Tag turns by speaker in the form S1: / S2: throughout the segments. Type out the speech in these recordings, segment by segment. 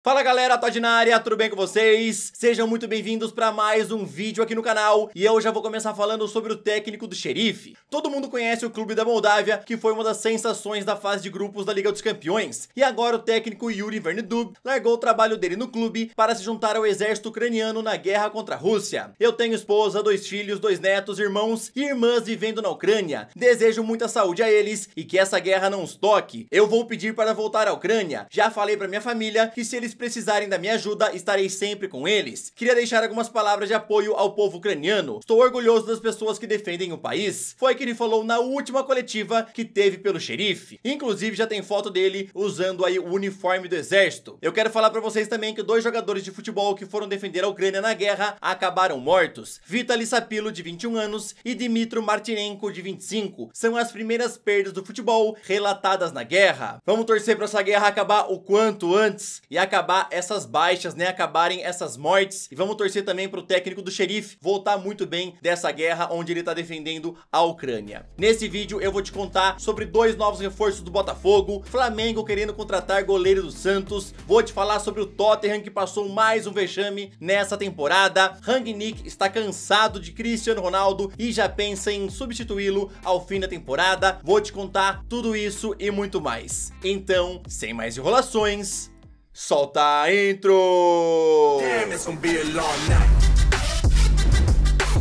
S1: Fala galera, Todd na área, tudo bem com vocês? Sejam muito bem-vindos para mais um vídeo aqui no canal e eu já vou começar falando sobre o técnico do Sheriff. Todo mundo conhece o clube da Moldávia, que foi uma das sensações da fase de grupos da Liga dos Campeões, e agora o técnico Yuri Verdub largou o trabalho dele no clube para se juntar ao exército ucraniano na guerra contra a Rússia. Eu tenho esposa, 2 filhos, 2 netos, irmãos e irmãs vivendo na Ucrânia. Desejo muita saúde a eles e que essa guerra não os toque. Eu vou pedir para voltar à Ucrânia. Já falei para minha família que se eles precisarem da minha ajuda, estarei sempre com eles. Queria deixar algumas palavras de apoio ao povo ucraniano. Estou orgulhoso das pessoas que defendem o país. Foi o que ele falou na última coletiva que teve pelo Sheriff. Inclusive já tem foto dele usando aí o uniforme do exército. Eu quero falar para vocês também que 2 jogadores de futebol que foram defender a Ucrânia na guerra acabaram mortos. Vitaly Sapilo, de 21 anos, e Dmytro Martinenko, de 25. São as primeiras perdas do futebol relatadas na guerra. Vamos torcer para essa guerra acabar o quanto antes e acabar essas baixas, né, acabarem essas mortes, e vamos torcer também para o técnico do Sheriff voltar muito bem dessa guerra onde ele tá defendendo a Ucrânia. Nesse vídeo eu vou te contar sobre 2 novos reforços do Botafogo, Flamengo querendo contratar goleiro do Santos, vou te falar sobre o Tottenham que passou mais um vexame nessa temporada, Rangnick está cansado de Cristiano Ronaldo e já pensa em substituí-lo ao fim da temporada, vou te contar tudo isso e muito mais. Então, sem mais enrolações, solta a intro! Damn, it's gonna be a long night.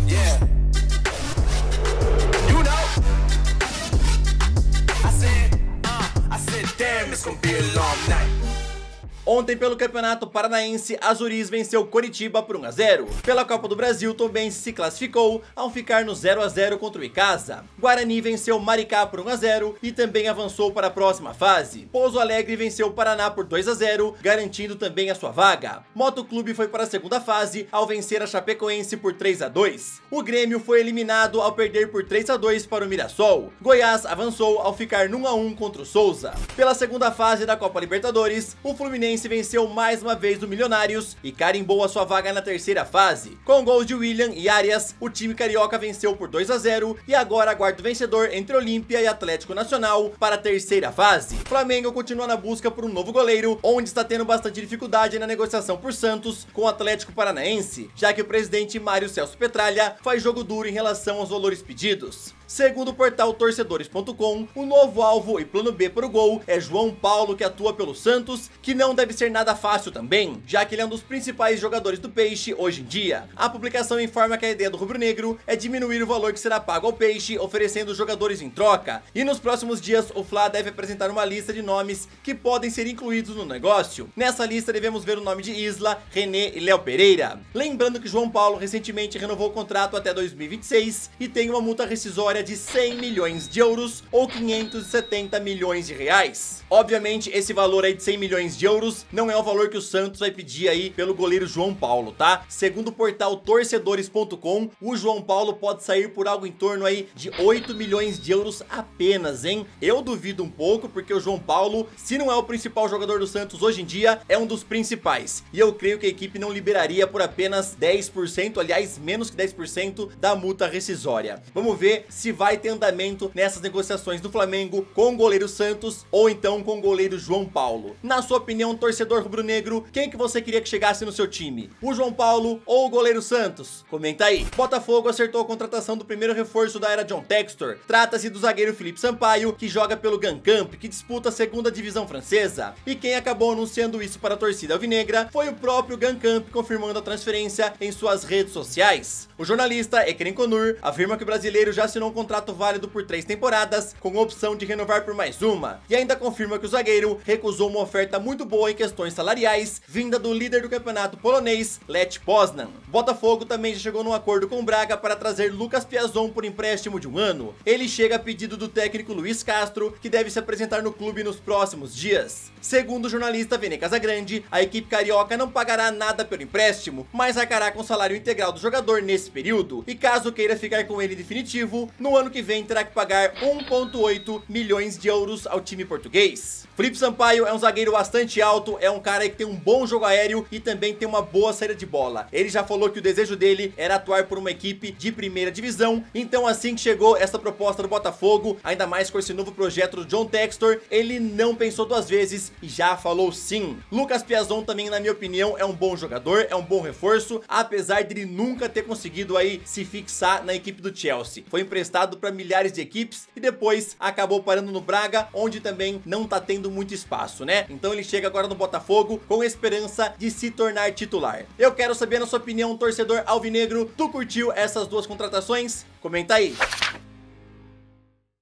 S1: Yeah. You know. I said, damn, it's gonna be a long night. Ontem, pelo Campeonato Paranaense, Azuris venceu Coritiba por 1 a 0. Pela Copa do Brasil, Tombense se classificou ao ficar no 0 a 0 contra o Icasa. Guarani venceu Maricá por 1 a 0 e também avançou para a próxima fase. Pouso Alegre venceu Paraná por 2 a 0, garantindo também a sua vaga. Motoclube foi para a segunda fase ao vencer a Chapecoense por 3 a 2. O Grêmio foi eliminado ao perder por 3 a 2 para o Mirassol. Goiás avançou ao ficar no 1 a 1 contra o Souza. Pela segunda fase da Copa Libertadores, o Fluminense venceu mais uma vez o Milionários e carimbou a sua vaga na terceira fase. Com gols de William e Arias, o time carioca venceu por 2 a 0 e agora aguarda o vencedor entre Olímpia e Atlético Nacional para a terceira fase. Flamengo continua na busca por um novo goleiro, onde está tendo bastante dificuldade na negociação por Santos com o Atlético Paranaense, já que o presidente Mário Celso Petralha faz jogo duro em relação aos valores pedidos. Segundo o portal torcedores.com, o novo alvo e plano B para o gol é João Paulo, que atua pelo Santos, que não deve ser nada fácil também, já que ele é um dos principais jogadores do Peixe hoje em dia. A publicação informa que a ideia do rubro-negro é diminuir o valor que será pago ao Peixe, oferecendo jogadores em troca, e nos próximos dias o Fla deve apresentar uma lista de nomes que podem ser incluídos no negócio. Nessa lista devemos ver o nome de Isla, René e Léo Pereira. Lembrando que João Paulo recentemente renovou o contrato até 2026 e tem uma multa rescisória de 100 milhões de euros ou 570 milhões de reais. Obviamente esse valor aí de 100 milhões de euros não é o valor que o Santos vai pedir aí pelo goleiro João Paulo, tá? Segundo o portal torcedores.com, o João Paulo pode sair por algo em torno aí de 8 milhões de euros apenas, hein? Eu duvido um pouco, porque o João Paulo, se não é o principal jogador do Santos hoje em dia, é um dos principais. E eu creio que a equipe não liberaria por apenas 10%, aliás, menos que 10% da multa rescisória. Vamos ver se vai ter andamento nessas negociações do Flamengo com o goleiro Santos ou então com o goleiro João Paulo. Na sua opinião, torcedor rubro-negro, quem que você queria que chegasse no seu time? O João Paulo ou o goleiro Santos? Comenta aí. Botafogo acertou a contratação do primeiro reforço da era John Textor. Trata-se do zagueiro Felipe Sampaio, que joga pelo Guingamp, que disputa a segunda divisão francesa. E quem acabou anunciando isso para a torcida alvinegra foi o próprio Guingamp, confirmando a transferência em suas redes sociais. O jornalista Ekren Konur afirma que o brasileiro já assinou um contrato válido por 3 temporadas, com opção de renovar por mais uma, e ainda confirma que o zagueiro recusou uma oferta muito boa em questões salariais, vinda do líder do campeonato polonês, Lech Poznan. Botafogo também já chegou num acordo com o Braga para trazer Lucas Piazon por empréstimo de 1 ano. Ele chega a pedido do técnico Luiz Castro, que deve se apresentar no clube nos próximos dias. Segundo o jornalista Vene Casagrande, a equipe carioca não pagará nada pelo empréstimo, mas arcará com o salário integral do jogador nesse período, e caso queira ficar com ele definitivo, no ano que vem terá que pagar 1,8 milhões de euros ao time português. Felipe Sampaio é um zagueiro bastante alto, é um cara que tem um bom jogo aéreo e também tem uma boa saída de bola. Ele já falou que o desejo dele era atuar por uma equipe de primeira divisão, então assim que chegou essa proposta do Botafogo, ainda mais com esse novo projeto do John Textor, ele não pensou duas vezes e já falou sim. Lucas Piazon também, na minha opinião, é um bom jogador, é um bom reforço, apesar de ele nunca ter conseguido aí se fixar na equipe do Chelsea. Foi emprestado para milhares de equipes e depois acabou parando no Braga, onde também não tá tendo muito espaço, né? Então ele chega agora no Botafogo com esperança de se tornar titular. Eu quero saber, na sua opinião, torcedor alvinegro, tu curtiu essas duas contratações? Comenta aí.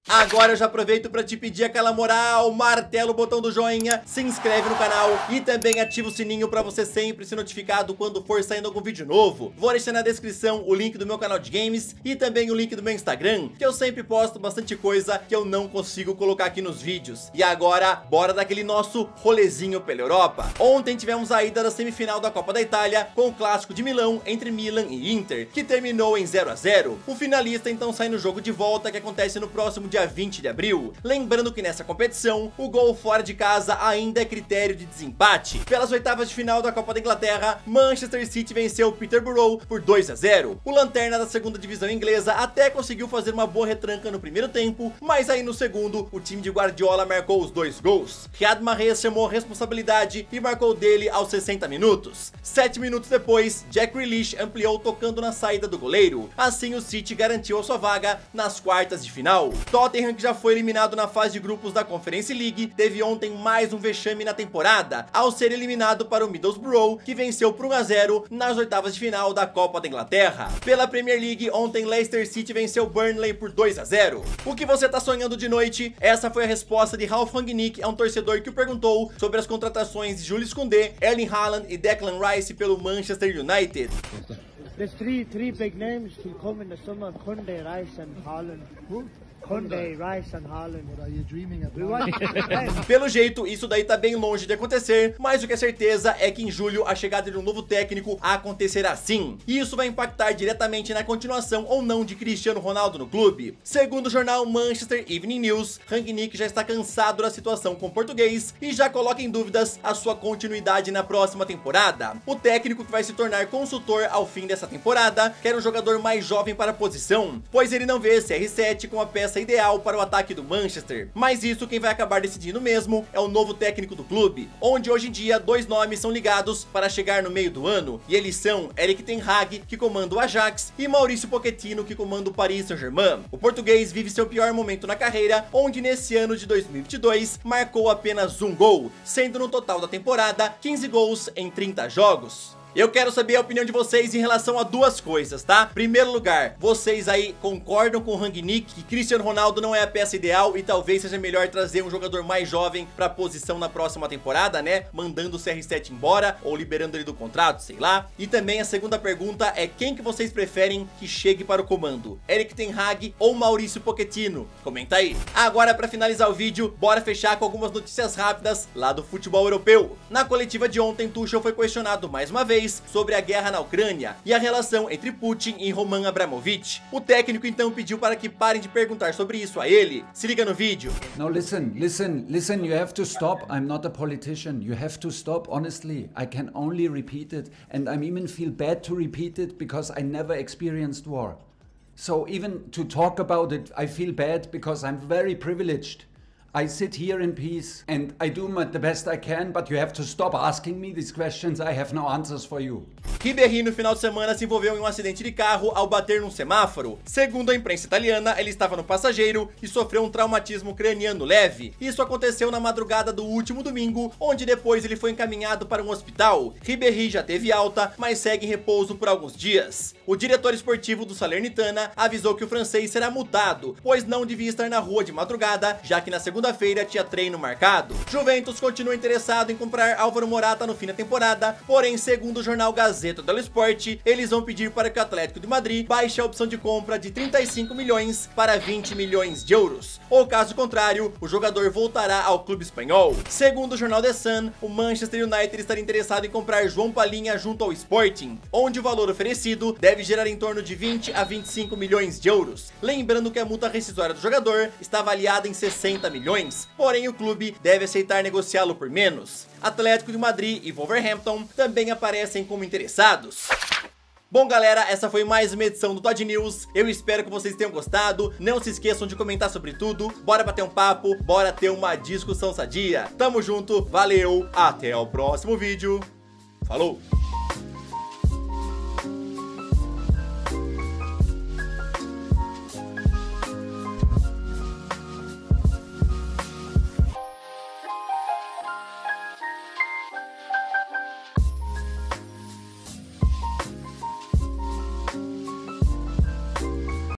S1: Agora eu já aproveito para te pedir aquela moral, martela o botão do joinha, se inscreve no canal e também ativa o sininho para você sempre ser notificado quando for saindo algum vídeo novo. Vou deixar na descrição o link do meu canal de games e também o link do meu Instagram, que eu sempre posto bastante coisa que eu não consigo colocar aqui nos vídeos. E agora, bora daquele nosso rolezinho pela Europa. Ontem tivemos a ida da semifinal da Copa da Itália com o clássico de Milão entre Milan e Inter, que terminou em 0 a 0. O finalista então sai no jogo de volta, que acontece no próximo dia 20 de abril. Lembrando que nessa competição, o gol fora de casa ainda é critério de desempate. Pelas oitavas de final da Copa da Inglaterra, Manchester City venceu o Peterborough por 2 a 0. O lanterna da segunda divisão inglesa até conseguiu fazer uma boa retranca no primeiro tempo, mas aí no segundo, o time de Guardiola marcou os 2 gols. Riyad Mahrez chamou a responsabilidade e marcou dele aos 60 minutos. 7 minutos depois, Jack Grealish ampliou tocando na saída do goleiro. Assim, o City garantiu a sua vaga nas quartas de final. Tottenham, que já foi eliminado na fase de grupos da Conference League, teve ontem mais um vexame na temporada, ao ser eliminado para o Middlesbrough, que venceu por 1 a 0 nas oitavas de final da Copa da Inglaterra. Pela Premier League, ontem Leicester City venceu Burnley por 2 a 0. O que você tá sonhando de noite? Essa foi a resposta de Ralf Rangnick, é um torcedor que o perguntou sobre as contratações de Julius Koundé, Erling Haaland e Declan Rice pelo Manchester United.
S2: There's three big names to come in the summer: Koundé, Rice and Haaland. Who? Koundé, Rice and Haaland. What are you dreaming about?
S1: Pelo jeito, isso daí tá bem longe de acontecer, mas o que é certeza é que em julho a chegada de um novo técnico acontecerá sim. E isso vai impactar diretamente na continuação ou não de Cristiano Ronaldo no clube. Segundo o jornal Manchester Evening News, Rangnick já está cansado da situação com o português e já coloca em dúvidas a sua continuidade na próxima temporada. O técnico, que vai se tornar consultor ao fim dessa temporada, quer um jogador mais jovem para a posição, pois ele não vê CR7 como a peça ideal para o ataque do Manchester. Mas isso, quem vai acabar decidindo mesmo é o novo técnico do clube, onde hoje em dia 2 nomes são ligados para chegar no meio do ano, e eles são Erik ten Hag, que comanda o Ajax, e Mauricio Pochettino, que comanda o Paris Saint-Germain. O português vive seu pior momento na carreira, onde nesse ano de 2022 marcou apenas 1 gol, sendo no total da temporada 15 gols em 30 jogos. Eu quero saber a opinião de vocês em relação a 2 coisas, tá? Primeiro lugar, vocês aí concordam com o Rangnick que Cristiano Ronaldo não é a peça ideal e talvez seja melhor trazer um jogador mais jovem pra posição na próxima temporada, né? Mandando o CR7 embora ou liberando ele do contrato, sei lá. E também a segunda pergunta é: quem que vocês preferem que chegue para o comando? Erik ten Hag ou Mauricio Pochettino? Comenta aí. Agora, pra finalizar o vídeo, bora fechar com algumas notícias rápidas lá do futebol europeu. Na coletiva de ontem, Tuchel foi questionado mais uma vez sobre a guerra na Ucrânia e a relação entre Putin e Roman Abramovich. O técnico então pediu para que parem de perguntar sobre isso a ele. Se liga no vídeo.
S3: Now listen, you have to stop. I'm not a politician. You have to stop, honestly. I can only repeat it, and I even feel bad to repeat it because I never experienced war. So even to talk about it, I feel bad because I'm very privileged. I sit here in peace and I do the best I can, but you have to stop asking me these questions. I have no answers for you.
S1: Ribéry no final de semana se envolveu em um acidente de carro ao bater num semáforo. Segundo a imprensa italiana, ele estava no passageiro e sofreu um traumatismo craniano leve. Isso aconteceu na madrugada do último domingo, onde depois ele foi encaminhado para um hospital. Ribéry já teve alta, mas segue em repouso por alguns dias. O diretor esportivo do Salernitana avisou que o francês será multado, pois não devia estar na rua de madrugada, já que na segunda-feira tinha treino marcado. Juventus continua interessado em comprar Álvaro Morata no fim da temporada, porém, segundo o jornal Gazeta Gazeta dello Sport, eles vão pedir para que o Atlético de Madrid baixe a opção de compra de 35 milhões para 20 milhões de euros, ou caso contrário, o jogador voltará ao clube espanhol. Segundo o jornal The Sun, o Manchester United estaria interessado em comprar João Palhinha junto ao Sporting, onde o valor oferecido deve gerar em torno de 20 a 25 milhões de euros. Lembrando que a multa rescisória do jogador está avaliada em 60 milhões, porém o clube deve aceitar negociá-lo por menos. Atlético de Madrid e Wolverhampton também aparecem como interessados. Bom galera, essa foi mais uma edição do Todd News, eu espero que vocês tenham gostado, não se esqueçam de comentar sobre tudo, bora bater um papo, bora ter uma discussão sadia. Tamo junto, valeu, até o próximo vídeo, falou!